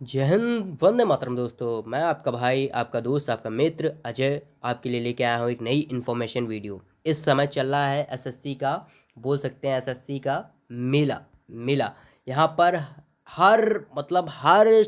जय हिंद, वंदे मातरम। दोस्तों, मैं आपका भाई, आपका दोस्त, आपका मित्र अजय आपके लिए लेके आया हूँ एक नई इन्फॉर्मेशन वीडियो। इस समय चल रहा है एसएससी का, बोल सकते हैं एसएससी का मेला मेला। यहाँ पर हर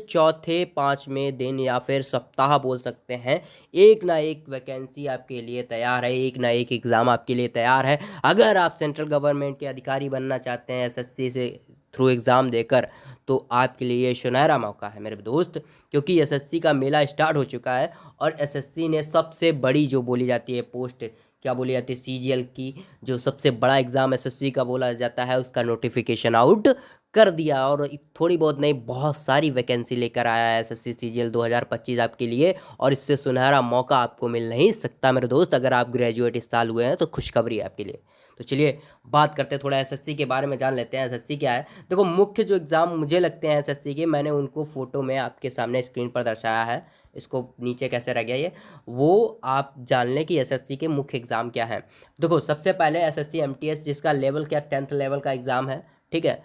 चौथे पाँचवें दिन या फिर सप्ताह बोल सकते हैं, एक ना एक वैकेंसी आपके लिए तैयार है, एक ना एक एग्ज़ाम आपके लिए तैयार है। अगर आप सेंट्रल गवर्नमेंट के अधिकारी बनना चाहते हैं एसएससी से थ्रू एग्ज़ाम देकर, तो आपके लिए ये सुनहरा मौका है मेरे दोस्त, क्योंकि एसएससी का मेला स्टार्ट हो चुका है। और एसएससी ने सबसे बड़ी जो बोली जाती है पोस्ट, क्या बोली जाती है, सीजीएल की, जो सबसे बड़ा एग्ज़ाम एसएससी का बोला जाता है, उसका नोटिफिकेशन आउट कर दिया। और थोड़ी बहुत नहीं, बहुत सारी वैकेंसी लेकर आया है एसएससी सीजीएल 2025 आपके लिए। और इससे सुनहरा मौका आपको मिल नहीं सकता मेरे दोस्त। अगर आप ग्रेजुएट इस साल हुए हैं तो खुशखबरी है आपके लिए। तो चलिए बात करते हैं, थोड़ा एसएससी के बारे में जान लेते हैं। एसएससी क्या है? देखो, मुख्य जो एग्ज़ाम मुझे लगते हैं एसएससी के, मैंने उनको फ़ोटो में आपके सामने स्क्रीन पर दर्शाया है। इसको नीचे कैसे रह गया ये, वो आप जान लें कि एसएससी के मुख्य एग्ज़ाम क्या है। देखो, सबसे पहले एसएससी एमटीएस, जिसका लेवल क्या 10th लेवल का एग्ज़ाम है। ठीक है,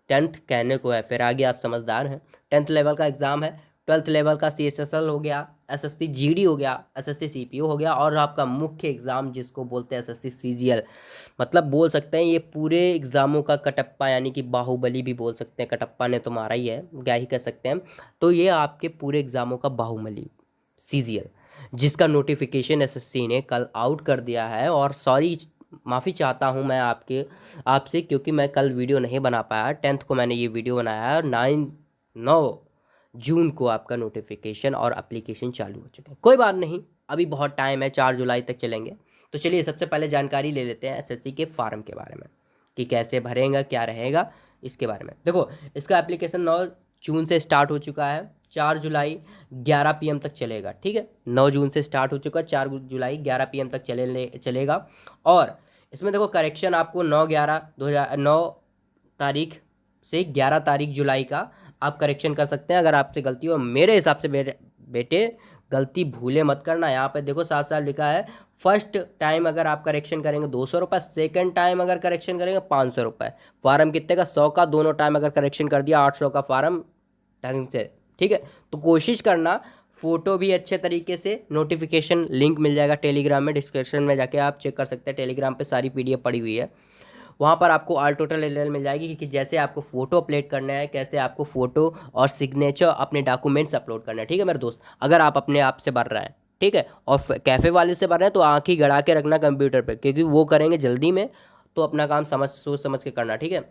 10th कहने को है, फिर आगे आप समझदार हैं। 10th लेवल का एग्ज़ाम है। 12th लेवल का सीएसएसएल हो गया, एसएससी जीडी हो गया, एसएससी सीपीओ हो गया, और आपका मुख्य एग्ज़ाम जिसको बोलते हैं एसएससी सीजीएल। मतलब बोल सकते हैं ये पूरे एग्ज़ामों का कटप्पा, यानी कि बाहुबली भी बोल सकते हैं। कटप्पा ने तो मारा ही है, क्या ही कह सकते हैं। तो ये आपके पूरे एग्ज़ामों का बाहुबली सीजीएल, जिसका नोटिफिकेशन एसएससी ने कल आउट कर दिया है। और सॉरी, माफ़ी चाहता हूँ मैं आपसे, क्योंकि मैं कल वीडियो नहीं बना पाया। 10th को मैंने ये वीडियो बनाया है, और 9 जून को आपका नोटिफिकेशन और एप्लीकेशन चालू हो चुके हैं। कोई बात नहीं, अभी बहुत टाइम है, 4 जुलाई तक चलेंगे। तो चलिए सबसे पहले जानकारी ले लेते हैं एसएससी के फार्म के बारे में, कि कैसे भरेगा, क्या रहेगा इसके बारे में। देखो, इसका एप्लीकेशन 9 जून से स्टार्ट हो चुका है, 4 जुलाई 11 PM तक चलेगा। ठीक है, 9 जून से स्टार्ट हो चुका, 4 जुलाई 11 PM तक चलेगा। और इसमें देखो, करेक्शन आपको 9 तारीख से 11 तारीख जुलाई का आप करेक्शन कर सकते हैं अगर आपसे गलती हो। मेरे हिसाब से बेटे गलती भूले मत करना। यहाँ पे देखो साफ साफ लिखा है, फर्स्ट टाइम अगर आप करेक्शन करेंगे 200 रुपये, सेकेंड टाइम अगर करेक्शन करेंगे 500 रुपये। फार्म कितने का? 100 का। दोनों टाइम अगर करेक्शन कर दिया 800 का फार्म ढंग से। ठीक है, तो कोशिश करना, फ़ोटो भी अच्छे तरीके से, नोटिफिकेशन लिंक मिल जाएगा टेलीग्राम में, डिस्क्रिप्शन में जाके आप चेक कर सकते हैं। टेलीग्राम पे सारी PDF पड़ी हुई है, वहाँ पर आपको ऑल टोटल डिटेल मिल जाएगी कि जैसे आपको फ़ोटो अपलोड करना है, कैसे आपको फ़ोटो और सिग्नेचर अपने डॉक्यूमेंट्स अपलोड करना है। ठीक है मेरे दोस्त, अगर आप अपने आप से भर रहे हैं, ठीक है, और कैफ़े वाले से भर रहे हैं, तो आँख ही गड़ा के रखना कंप्यूटर पे, क्योंकि वो करेंगे जल्दी में। तो अपना काम सोच समझ के करना। ठीक है,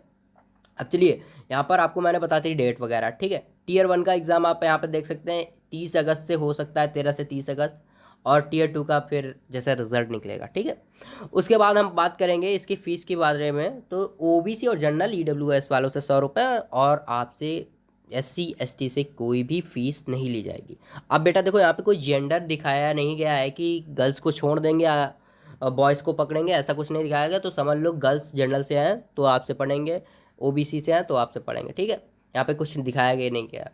अब चलिए, यहाँ पर आपको मैंने बता दी डेट वगैरह। ठीक है, Tier 1 का एग्ज़ाम आप यहाँ पर देख सकते हैं 30 अगस्त से हो सकता है, 13 से 30 अगस्त। और Tier 2 का फिर जैसे रिजल्ट निकलेगा। ठीक है, उसके बाद हम बात करेंगे इसकी फ़ीस के बारे में। तो OBC और जनरल EWS वालों से 100 रुपये, और आपसे SC ST से कोई भी फीस नहीं ली जाएगी। अब बेटा देखो, यहाँ पे कोई जेंडर दिखाया नहीं गया है कि गर्ल्स को छोड़ देंगे बॉयज़ को पकड़ेंगे, ऐसा कुछ नहीं दिखाया गया। तो समझ लो, गर्ल्स जनरल से हैं तो आपसे पढ़ेंगे, OBC से हैं तो आपसे पढ़ेंगे। ठीक है, यहाँ पे कुछ दिखाया गया नहीं गया।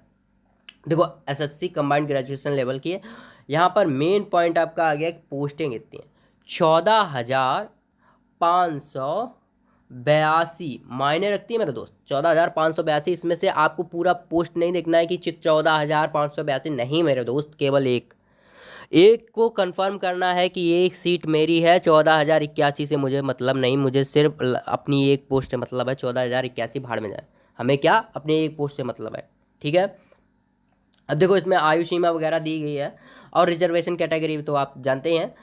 देखो, SSC कंबाइंड ग्रेजुएशन लेवल की है। यहाँ पर मेन पॉइंट आपका आ गया, पोस्टिंग कितनी है? 14,582 मायने रखती है मेरे दोस्त, 14,582। इसमें से आपको पूरा पोस्ट नहीं देखना है कि 14,582, नहीं मेरे दोस्त, केवल एक को कंफर्म करना है कि एक सीट मेरी है। 14,081 से मुझे मतलब नहीं, मुझे सिर्फ अपनी एक पोस्ट से मतलब है। 14,081 भाड़ में जाए, हमें क्या, अपनी एक पोस्ट से मतलब है। ठीक है, अब देखो, इसमें आयु सीमा वगैरह दी गई है, और रिजर्वेशन कैटेगरी तो आप जानते ही हैं,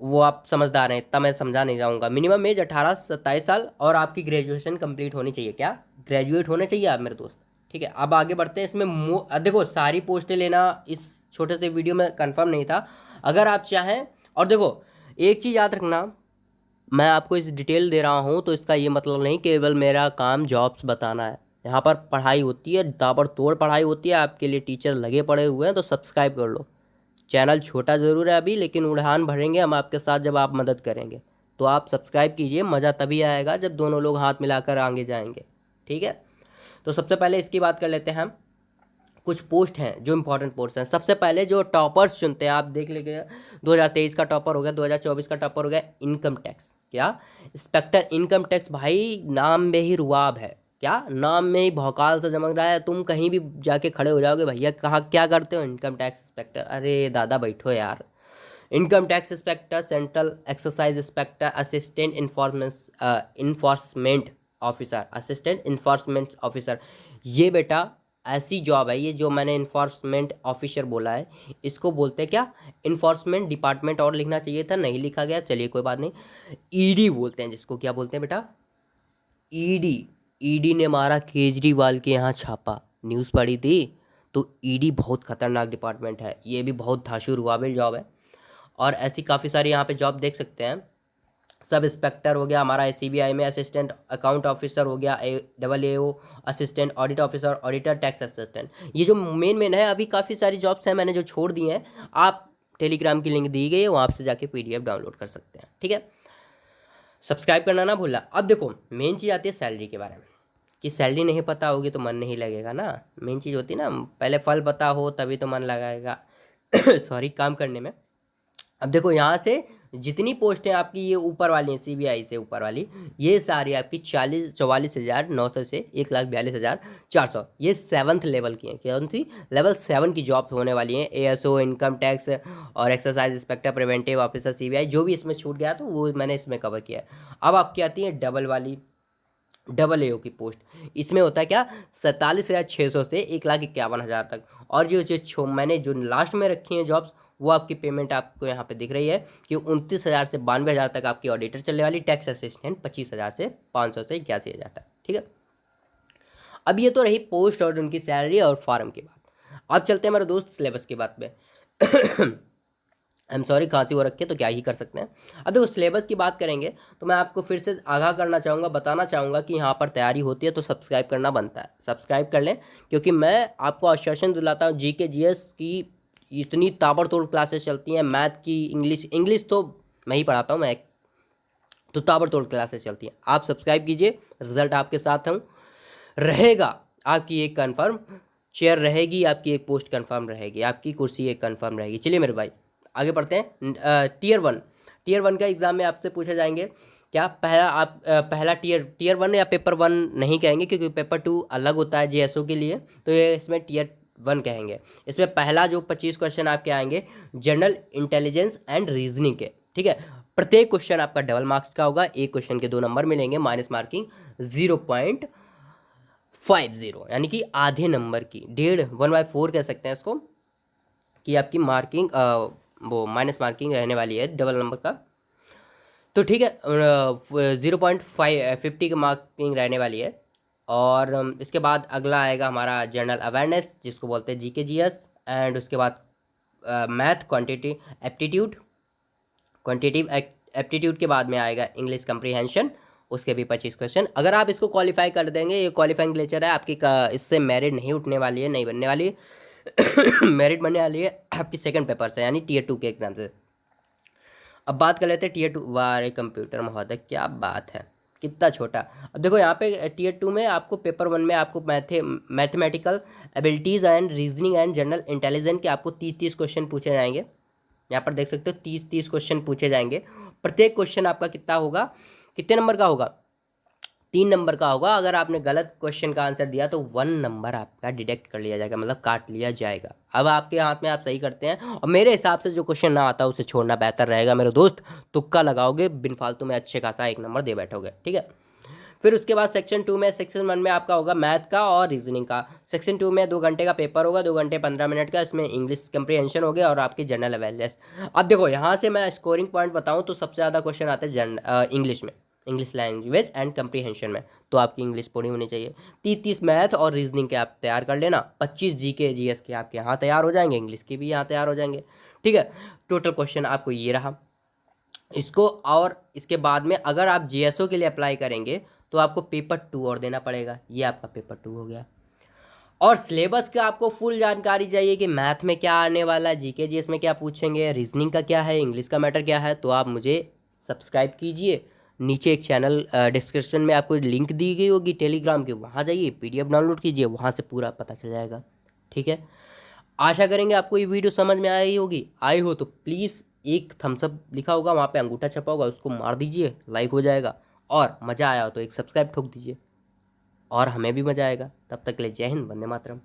वो आप समझदार हैं, इतना मैं समझा नहीं जाऊँगा। मिनिमम एज 18 से 27 साल, और आपकी ग्रेजुएशन कंप्लीट होनी चाहिए। क्या? ग्रेजुएट होने चाहिए आप मेरे दोस्त। ठीक है, अब आगे बढ़ते हैं। इसमें देखो, सारी पोस्टें लेना इस छोटे से वीडियो में कंफर्म नहीं था। अगर आप चाहें, और देखो एक चीज़ याद रखना, मैं आपको इस डिटेल दे रहा हूँ तो इसका ये मतलब नहीं केवल मेरा काम जॉब्स बताना है। यहाँ पर पढ़ाई होती है, ताबड़तोड़ पढ़ाई होती है, आपके लिए टीचर लगे पड़े हुए हैं। तो सब्सक्राइब कर लो। चैनल छोटा ज़रूर है अभी, लेकिन उड़ान भरेंगे हम आपके साथ जब आप मदद करेंगे। तो आप सब्सक्राइब कीजिए, मज़ा तभी आएगा जब दोनों लोग हाथ मिलाकर आगे जाएंगे। ठीक है, तो सबसे पहले इसकी बात कर लेते हैं हम। कुछ पोस्ट हैं जो इंपॉर्टेंट पोस्ट हैं। सबसे पहले जो टॉपर्स चुनते हैं, आप देख लीजिए, 2023 का टॉपर हो गया, 2024 का टॉपर हो गया इनकम टैक्स। क्या? Inspector income tax. भाई नाम में ही रुआब है। क्या नाम में ही भौकाल सा चमक रहा है, तुम कहीं भी जाके खड़े हो जाओगे, भैया कहाँ क्या करते हो, इनकम टैक्स इंस्पेक्टर। अरे दादा बैठो यार, income tax inspector, central exercise inspector, assistant enforcement officer, assistant enforcement officer, ये बेटा ऐसी जॉब है, ये जो मैंने इन्फोर्समेंट ऑफिसर बोला है इसको बोलते हैं क्या, इन्फोर्समेंट डिपार्टमेंट, और लिखना चाहिए था, नहीं लिखा गया, चलिए कोई बात नहीं। ईडी बोलते हैं जिसको, क्या बोलते हैं बेटा, ईडी। ईडी ने मारा केजरीवाल के यहाँ छापा, न्यूज़ पढ़ी थी। तो ईडी बहुत खतरनाक डिपार्टमेंट है, ये भी बहुत धांसू रुआबिल जॉब है। और ऐसी काफ़ी सारी यहाँ पे जॉब देख सकते हैं। सब इंस्पेक्टर हो गया हमारा सीबीआई में, असिस्टेंट अकाउंट ऑफिसर हो गया, AAO assistant audit officer, auditor, tax assistant, ये जो मेन मेन है। अभी काफ़ी सारी जॉब्स हैं मैंने जो छोड़ दी हैं, आप टेलीग्राम की लिंक दी गई है, वहाँ से जाके PDF डाउनलोड कर सकते हैं, ठीक है। सब्सक्राइब करना ना भूलना। अब देखो मेन चीज़ आती है सैलरी के बारे में, कि सैलरी नहीं पता होगी तो मन नहीं लगेगा ना, मेन चीज़ होती है ना, पहले फल पता हो तभी तो मन लगाएगा सॉरी, काम करने में। अब देखो यहाँ से जितनी पोस्टें आपकी ये ऊपर वाली हैं, सीबीआई से ऊपर वाली, ये सारी आपकी 44,900 से 1,42,400, ये 7th लेवल की हैं। कौन सी, लेवल 7 की जॉब होने वाली हैं। ASO, इनकम टैक्स और exercise inspector, preventive officer, CBI, जो भी इसमें छूट गया तो वो मैंने इसमें कवर किया है। अब आपकी आती है डबल वाली, AA की पोस्ट, इसमें होता है क्या, 47,600 से 1,51,000 तक। और जो मैंने जो लास्ट में रखी हैं जॉब्स, वो आपकी पेमेंट आपको यहाँ पे दिख रही है कि 29,000 से 92,000 तक आपकी ऑडिटर चलने वाली, टैक्स असिस्टेंट 25,000 से 500 से 81,000 तक, ठीक है। अब ये तो रही पोस्ट और उनकी सैलरी और फॉर्म की बात। अब चलते हैं मेरे दोस्त सिलेबस की बात पे आई एम सॉरी, खांसी हो रखी है तो क्या ही कर सकते हैं। अब देखो सिलेबस की बात करेंगे तो मैं आपको फिर से आगाह करना चाहूँगा, बताना चाहूँगा कि यहाँ पर तैयारी होती है तो सब्सक्राइब करना बनता है, सब्सक्राइब कर लें, क्योंकि मैं आपको आश्वासन दिलाता हूँ GK GS की इतनी ताबड़तोड़ क्लासेस चलती हैं, मैथ की, इंग्लिश तो मैं ही पढ़ाता हूँ, मैं तो ताबड़तोड़ क्लासेस चलती हैं। आप सब्सक्राइब कीजिए, रिजल्ट आपके साथ हूँ रहेगा, आपकी एक कन्फर्म चेयर रहेगी, आपकी एक पोस्ट कन्फर्म रहेगी, आपकी कुर्सी एक कन्फर्म रहेगी। चलिए मेरे भाई आगे बढ़ते हैं। टीयर वन का एग्ज़ाम में आपसे पूछे जाएंगे क्या, पहला टीयर 1 या पेपर 1 नहीं कहेंगे, क्योंकि पेपर 2 अलग होता है JSO के लिए, तो ये इसमें टीयर 1 कहेंगे। इसमें पहला जो 25 क्वेश्चन आपके आएंगे जनरल इंटेलिजेंस एंड रीजनिंग के, ठीक है। प्रत्येक क्वेश्चन आपका डबल मार्क्स का होगा, एक क्वेश्चन के 2 नंबर मिलेंगे, माइनस मार्किंग 0.50, यानी कि आधे नंबर की, 1/4 कह सकते हैं इसको, कि आपकी मार्किंग वो माइनस मार्किंग रहने वाली है डबल नंबर का, तो ठीक है। 0.50 की मार्किंग रहने वाली है। और इसके बाद अगला आएगा हमारा जनरल अवेयरनेस, जिसको बोलते हैं GK GS, एंड उसके बाद मैथ, क्वांटिटिव एप्टीट्यूड के बाद में आएगा इंग्लिश कम्प्रीहेंशन, उसके भी 25 क्वेश्चन। अगर आप इसको क्वालिफाई कर देंगे, ये क्वालिफाइंग लेक्चर है आपकी, इससे मेरिट नहीं उठने वाली है, नहीं बनने वाली मेरिट बनने वाली है आपकी सेकंड पेपर से, यानी टीयर 2 के एग्जाम से। अब बात कर लेते हैं टीयर 2, वारे कंप्यूटर महोदय क्या बात है, कितना छोटा। अब देखो यहाँ पे टीयर 2 में आपको पेपर 1 में आपको mathematical abilities and reasoning and general intelligence के आपको 30 क्वेश्चन पूछे जाएंगे। यहाँ पर देख सकते हो 30 क्वेश्चन पूछे जाएंगे। प्रत्येक क्वेश्चन आपका कितना होगा, कितने नंबर का होगा, 3 नंबर का होगा। अगर आपने गलत क्वेश्चन का आंसर दिया तो 1 नंबर आपका डिडक्ट कर लिया जाएगा, मतलब काट लिया जाएगा। अब आपके हाथ में, आप सही करते हैं, और मेरे हिसाब से जो क्वेश्चन ना आता उसे छोड़ना बेहतर रहेगा मेरे दोस्त। तुक्का लगाओगे बिन फालतू में, अच्छे खासा 1 नंबर दे बैठोगे, ठीक है। फिर उसके बाद सेक्शन 2 में, सेक्शन 1 में आपका होगा मैथ का और रीजनिंग का। सेक्शन 2 में 2 घंटे का पेपर होगा, 2 घंटे 15 मिनट का, इसमें इंग्लिश कंप्रीहेंशन हो गया और आपकी जनरल अवेयरनेस। अब देखो यहाँ से मैं स्कोरिंग पॉइंट बताऊँ तो सबसे ज़्यादा क्वेश्चन आते हैं इंग्लिश में, इंग्लिश लैंग्वेज एंड कंप्रीहेंशन में, तो आपकी इंग्लिश पूरी होनी चाहिए। 30 मैथ और रीजनिंग के आप तैयार कर लेना, 25 GK GS के आपके यहाँ तैयार हो जाएंगे, इंग्लिश के भी यहाँ तैयार हो जाएंगे, ठीक है। टोटल क्वेश्चन आपको ये रहा इसको। और इसके बाद में अगर आप JSO के लिए अप्लाई करेंगे तो आपको पेपर 2 और देना पड़ेगा, ये आपका पेपर 2 हो गया। और सिलेबस का आपको फुल जानकारी चाहिए कि मैथ में क्या आने वाला है, GK GS में क्या पूछेंगे, रीजनिंग का क्या है, इंग्लिश का मैटर क्या है, तो आप मुझे सब्सक्राइब कीजिए। नीचे एक चैनल डिस्क्रिप्शन में आपको लिंक दी गई होगी टेलीग्राम की, वहाँ जाइए, PDF डाउनलोड कीजिए, वहाँ से पूरा पता चल जाएगा, ठीक है। आशा करेंगे आपको ये वीडियो समझ में आई होगी, आई हो तो प्लीज़ एक थम्सअप लिखा होगा वहाँ पे, अंगूठा छपा होगा, उसको मार दीजिए, लाइक हो जाएगा। और मज़ा आया हो तो एक सब्सक्राइब ठोक दीजिए। और हमें भी मज़ा आएगा। तब तक के लिए जय हिंद, वंदे मातरम।